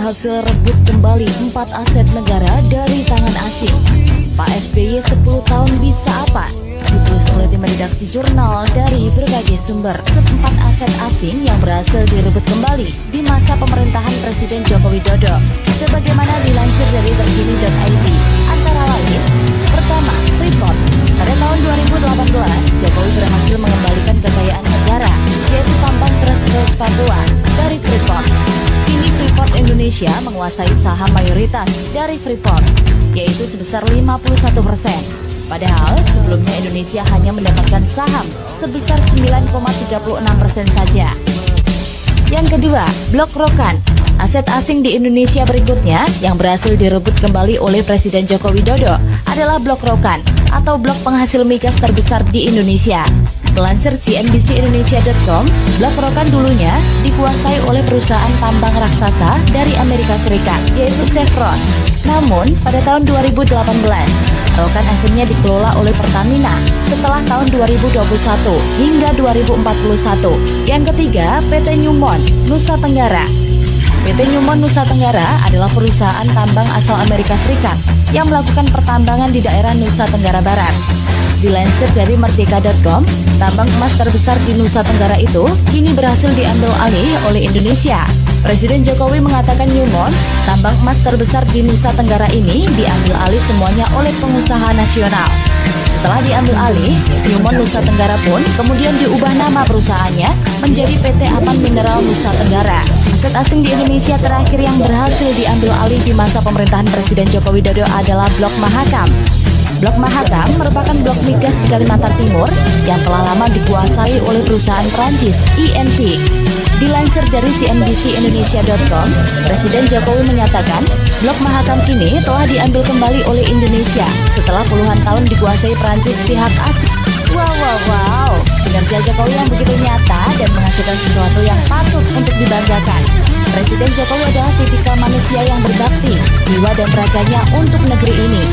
berhasil rebut kembali 4 aset negara dari tangan asing. Pak SBY 10 tahun bisa apa? Ditulis oleh tim redaksi jurnal dari berbagai sumber. 4 aset asing yang berhasil direbut kembali di masa pemerintahan Presiden Joko Widodo. Sebagaimana dilansir dari terkini.id, antara lain, pertama, Freeport. Pada tahun 2018, Jokowi berhasil mengembalikan kekayaan negara, yaitu tambang keras Teluk Papua dari Freeport. Kini Freeport Indonesia menguasai saham mayoritas dari Freeport, yaitu sebesar 51%. Padahal sebelumnya Indonesia hanya mendapatkan saham sebesar 9,36% saja. Yang kedua, Blok Rokan. Aset asing di Indonesia berikutnya yang berhasil direbut kembali oleh Presiden Joko Widodo adalah Blok Rokan atau blok penghasil migas terbesar di Indonesia. Melansir CNBC-Indonesia.com, Blok Rokan dulunya dikuasai oleh perusahaan tambang raksasa dari Amerika Serikat, yaitu Chevron. Namun, pada tahun 2018, Rokan akhirnya dikelola oleh Pertamina setelah tahun 2021 hingga 2041. Yang ketiga, PT Newmont, Nusa Tenggara. PT Newmont Nusa Tenggara adalah perusahaan tambang asal Amerika Serikat yang melakukan pertambangan di daerah Nusa Tenggara Barat. Dilansir dari Merdeka.com, tambang emas terbesar di Nusa Tenggara itu kini berhasil diambil alih oleh Indonesia. Presiden Jokowi mengatakan Newmont, tambang emas terbesar di Nusa Tenggara ini diambil alih semuanya oleh pengusaha nasional. Setelah diambil alih, Newmont Nusa Tenggara pun kemudian diubah nama perusahaannya menjadi PT Apan Mineral Nusa Tenggara. Aset asing di Indonesia terakhir yang berhasil diambil alih di masa pemerintahan Presiden Joko Widodo adalah Blok Mahakam. Blok Mahakam merupakan blok migas di Kalimantan Timur yang telah lama dikuasai oleh perusahaan Prancis INP. Dilansir dari CNBC-Indonesia.com, Presiden Jokowi menyatakan Blok Mahakam kini telah diambil kembali oleh Indonesia setelah puluhan tahun dikuasai Prancis pihak asing. Wow, kinerja Jokowi yang begitu nyata dan menghasilkan sesuatu yang patut untuk dibanggakan. Presiden Jokowi adalah tipikal manusia yang berbakti, jiwa dan raganya untuk negeri ini.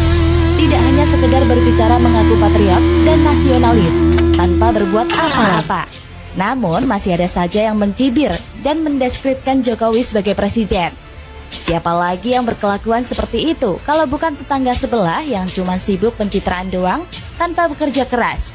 Tidak hanya sekedar berbicara mengaku patriot dan nasionalis tanpa berbuat apa-apa. Namun masih ada saja yang mencibir dan mendeskripsikan Jokowi sebagai presiden. Siapa lagi yang berkelakuan seperti itu kalau bukan tetangga sebelah yang cuma sibuk pencitraan doang tanpa bekerja keras?